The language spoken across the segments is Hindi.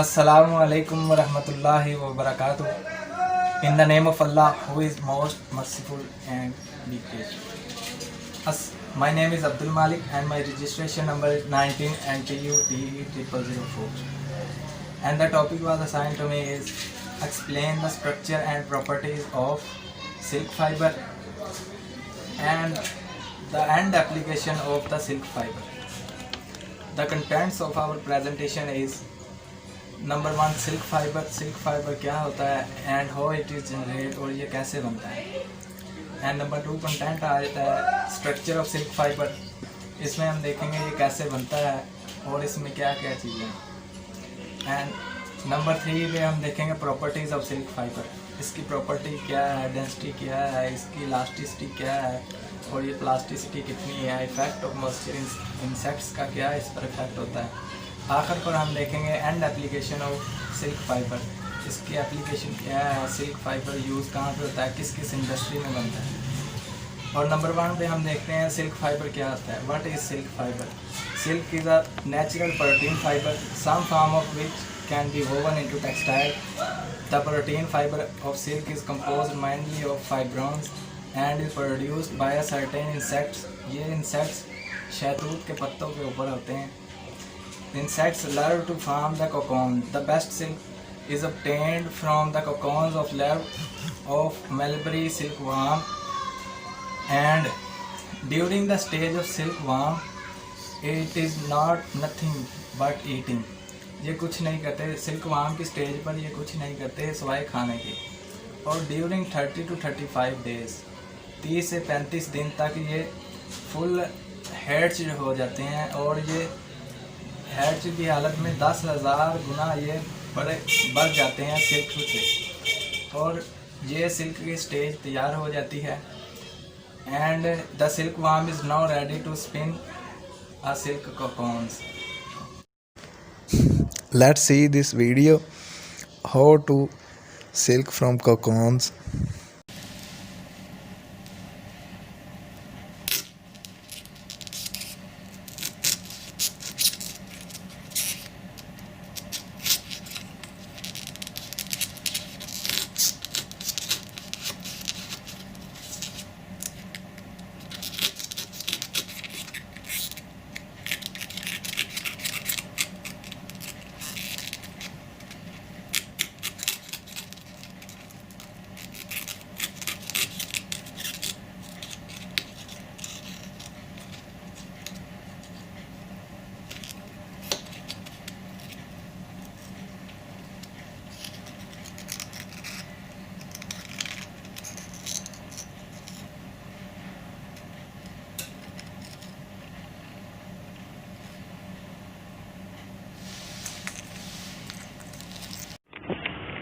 Assalamu alaikum wa rahmatullahi wa barakatuh. In the name of Allah, who is most merciful and be gracious. My name is Abdul Malik and my registration number is 19 NTU-DE0004. And the topic was assigned to me is explain the structure and properties of silk fiber and the end application of the silk fiber. The contents of our presentation is number 1 silk fibre क्या होता है and how it is generate और ये कैसे बनता है। एंड नंबर 2 कंटेंट आ जाता है स्ट्रक्चर ऑफ सिल्क फाइबर, इसमें हम देखेंगे ये कैसे बनता है और इसमें क्या क्या चीज़ें हैं। एंड नंबर 3 पे हम देखेंगे प्रॉपर्टीज़ ऑफ सिल्क फाइबर, इसकी प्रॉपर्टी क्या है, डेंसिटी क्या है, इसकी इलास्टिसिटी क्या है और ये प्लास्टिसिटी कितनी है, इफेक्ट ऑफ मॉइस्चर इंसेक्ट्स का क्या इस पर इफेक्ट होता है। आखिर पर हम देखेंगे and application of silk fibre, इसकी एप्लीकेशन क्या है, सिल्क फाइबर यूज़ कहाँ पे होता है, किस किस इंडस्ट्री में बनता है। और नंबर 1 पे हम देखते हैं सिल्क फाइबर क्या होता है। What is silk fibre? Silk is a natural protein fibre some form of which can be woven into textile. The protein fibre of silk is composed mainly of fibroins and is produced by a certain insects. ये इंसेक्ट्स शहतूत के पत्तों के ऊपर होते हैं। Insects larvae to form the cocoon. The best silk is obtained from the cocoons of larvae of mulberry silkworm. And during the stage of silkworm, it is nothing but eating. ये कुछ नहीं करते, सिल्कवर्म की स्टेज पर ये कुछ नहीं करते सिवाय खाने के। और ड्यूरिंग 30 to 35 डेज 30 से 35 दिन तक ये फुल हैच हो जाते हैं और ये हैच की हालत में 10,000 गुना ये बढ़ जाते हैं सिल्क से और ये सिल्क की स्टेज तैयार हो जाती है। And the silk worm is now ready to spin a silk cocoons. Let's see this video how to silk from cocoons.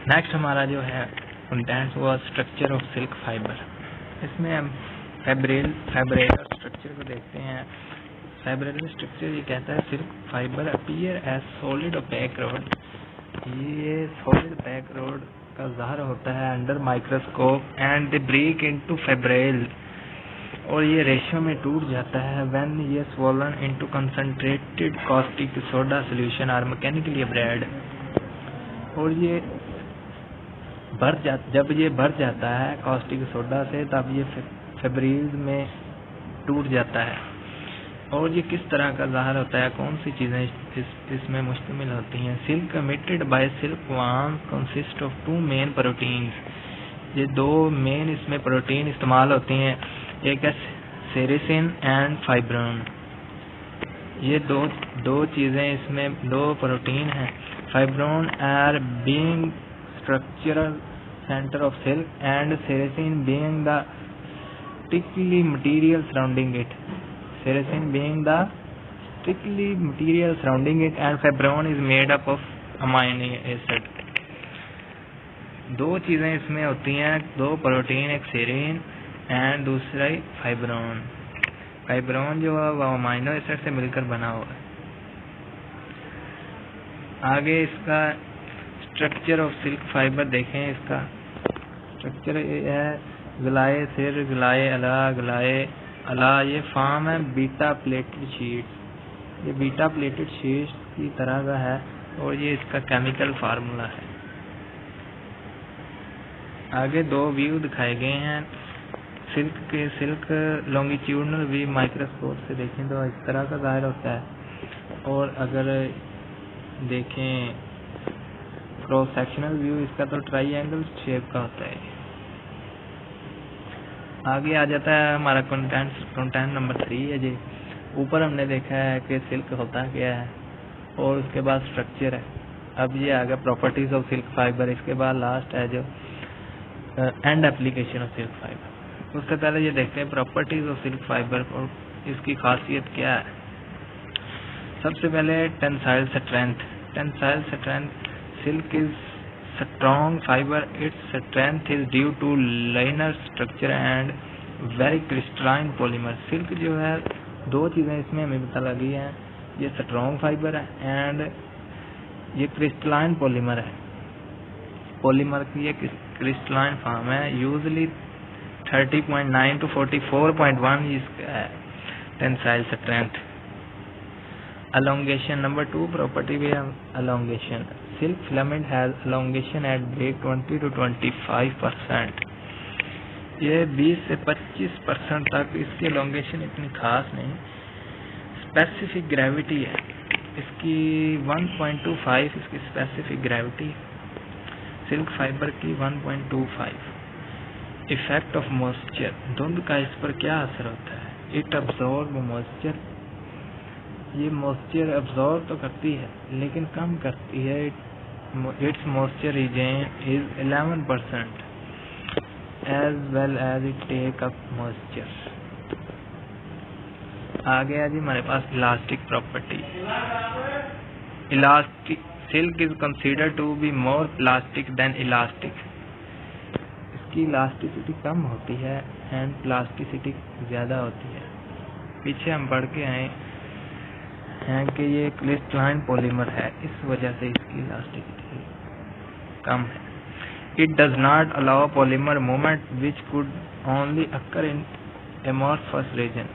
Next हमारा जो है कंटेंट्स हुआ स्ट्रक्चर ऑफ सिल्क फाइबर। इसमें हम फाइब्रेल और स्ट्रक्चर को देखते हैं। फाइब्रेल स्ट्रक्चर ये कहता है silk fibre appear as solid opaque rod. ये सॉलिड ओपेक रोड का ज़ाहिर होता है under microscope and they break into fibril और ये रेशो में टूट जाता है व्हेन ये swollen into concentrated caustic soda solution or mechanically bred. और ये जब ये भर जाता है कॉस्टिक सोडा से तब ये फेब्रिल्स में टूट जाता है। और ये किस तरह का ज़ाहिर होता है, कौन सी चीज़ें इसमें मुश्तमिल होती हैं। Silk emitted by silk worm consist of 2 main proteins. ये 2 मेन इसमें प्रोटीन इस्तेमाल होती हैं, एक है सेरिसिन एंड फाइब्रोन। ये दो चीज़ें इसमें 2 प्रोटीन हैं। Fibroin are being structural center of silk and sericin being the sticky material surrounding it. Sericin being the sticky material surrounding it and fibron is made up of amino acid. 2 चीज़ें इसमें होती हैं, 2 प्रोटीन, एक सेरिन एंड दूसरा फाइब्रोन। फाइब्रोन जो है वह अमाइनो एसिड से मिलकर बना हुआ है। आगे इसका स्ट्रक्चर ऑफ सिल्क फाइबर देखें। इसका स्ट्रक्चर है गलाए सिर, गलाए अला। ये फॉर्म है बीटा प्लेटेड शीट्स। ये बीटा प्लेटेड शीट्स की तरह का है और ये इसका केमिकल फार्मूला है। आगे दो व्यू दिखाए गए हैं सिल्क लॉन्गिट्यूडनल व्यू माइक्रोस्कोप से देखें तो इस तरह का जाहिर होता है, और अगर देखें क्रॉस सेक्शनल व्यू इसका तो ट्राइएंगल शेप का होता है। आगे आ जाता है हमारा कंटेंट नंबर 3 है जी। ऊपर हमने देखा है कि सिल्क होता क्या है और उसके बाद स्ट्रक्चर है। अब ये आ गया प्रॉपर्टीज ऑफ सिल्क फाइबर। इसके बाद लास्ट है जो and application of silk fibre. उससे पहले ये देखते हैं प्रॉपर्टीज ऑफ सिल्क फाइबर और इसकी खासियत क्या है। सबसे पहले tensile strength. Silk is strong fiber. Its strength is due to linear structure and very crystalline polymer. Silk जो है, दो चीजें इसमें हमें पता लगी है, ये स्ट्रॉन्ग फाइबर है एंड ये क्रिस्टलाइन पॉलीमर है। पॉलीमर की एक क्रिस्टलाइन फॉर्म है, यूजली 30.9 to 44.1 इसका है tensile strength. elongation number 2 property भी है elongation। Silk filament has elongation at break 20 to 25%। ये 20 से 25% तक इसकी elongation इतनी खास नहीं। स्पेसिफिक ग्रेविटी है इसकी 1.25 इसकी स्पेसिफिक ग्रेविटी, सिल्क फाइबर की 1.25। इफेक्ट ऑफ मॉइस्चर, धुंध का इस पर क्या असर होता है। इट अब्सॉर्ब मॉइस्चर, ये मॉइस्चर अब्सॉर्ब तो करती है लेकिन कम करती है। Its moisture regain is 11% as well as it take up moisture. आ गया जी हमारे पास elastic property. Elastic, silk is considered to be more plastic than elastic. इसकी इलास्टिसिटी कम होती है एंड प्लास्टिसिटी ज्यादा होती है। पीछे हम पढ़ के आए हैं कि ये क्रिस्टलाइन पॉलीमर है, इस वजह से इसकी इलास्टिसिटी कम है। It does not allow polymer movement which could only occur in amorphous region.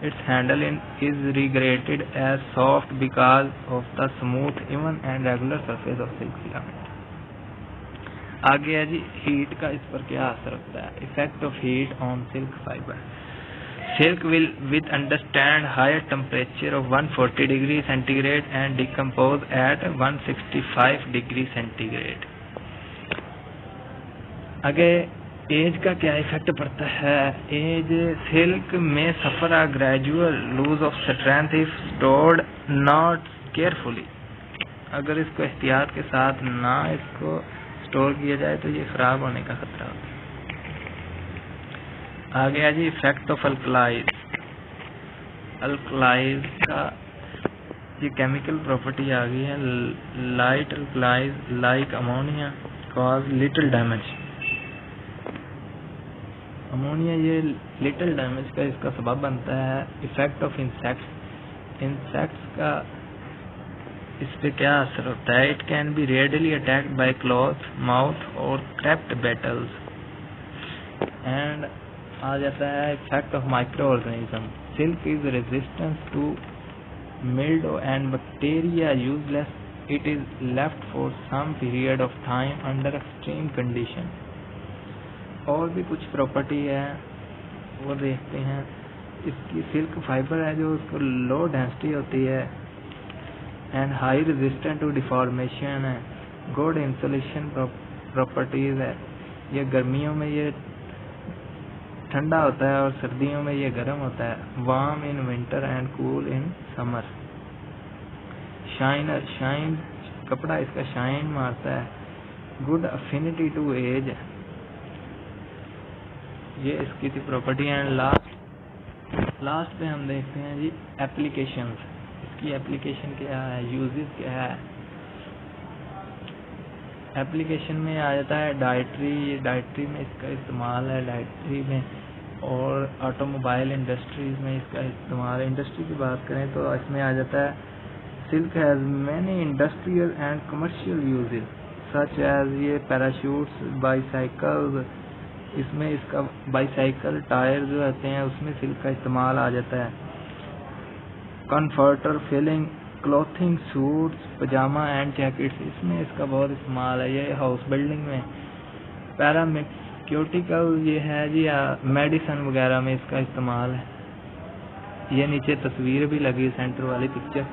Its handle is regarded as soft because of the smooth, even and regular surface of silk filament. आगे है जी हीट का इस पर क्या असर होता है। Effect of heat on silk fibre. Silk will withstand higher temperature of 140 degree centigrade and decompose at 165 degree centigrade. आगे एज का क्या इफेक्ट पड़ता है। एज सिल्क में suffer a gradual loss of strength if stored not carefully. अगर इसको एहतियात के साथ ना इसको स्टोर किया जाए तो ये खराब होने का खतरा होता है। आगे है जी इफेक्ट ऑफ अल्कलाइज। अल्कलाइज का ये केमिकल प्रॉपर्टी आ गई है। Light alkalis like ammonia cause little damage. Ammonia ये लिटिल डैमेज का इसका सबब बनता है। Effect of insects. इंसेक्ट्स का इस पे क्या असर होता है। It can be readily attacked by cloth, moth और क्रैप्ड बेटल्स। एंड आ जाता है effect of micro organism. Silk is resistance to mildew and bacteria useless. It is left for some period of time under extreme condition. और भी कुछ प्रॉपर्टी है वो देखते हैं। इसकी सिल्क फाइबर है जो उसको लो डेंसिटी होती है and high resistant to deformation है। गुड इंसुलेशन प्रॉपर्टीज है। ये गर्मियों में ये ठंडा होता है और सर्दियों में ये गर्म होता है। Warm in winter and cool in summer. Shine कपड़ा इसका शाइन मारता है। गुड अफिनिटी टू एज, ये इसकी थी प्रॉपर्टी। एंड लास्ट पे हम देखते हैं जी एप्लीकेशंस। इसकी एप्लीकेशन क्या है, यूजेस क्या है। एप्लीकेशन में आ जाता है डाइट्री। डाइट्री में इसका इस्तेमाल है, डाइट्री में और ऑटोमोबाइल इंडस्ट्रीज में इसका इस्तेमाल। इंडस्ट्री की बात करें तो इसमें आ जाता है silk has many industrial and commercial uses such as ये पैराशूट्स, बाईसाइकिल। इसमें इसका बाईसाइकिल टायर जो रहते हैं उसमें सिल्क का इस्तेमाल आ जाता है। Converter, filling clothing, suits, pyjama and jackets, इसमें इसका बहुत इस्तेमाल है। ये हाउस बिल्डिंग में, पैरामेक्यूटिकल ये है जी, मेडिसिन वगैरह में इसका इस्तेमाल है। ये नीचे तस्वीर भी लगी, सेंटर वाली पिक्चर,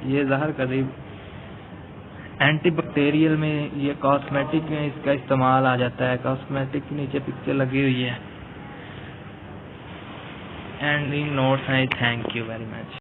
ये ज़ाहिर कर रही। एंटीबैक्टीरियल में, ये कॉस्मेटिक में इसका इस्तेमाल आ जाता है। कॉस्मेटिक की नीचे पिक्चर लगी हुई है। And in notes I thank you very much.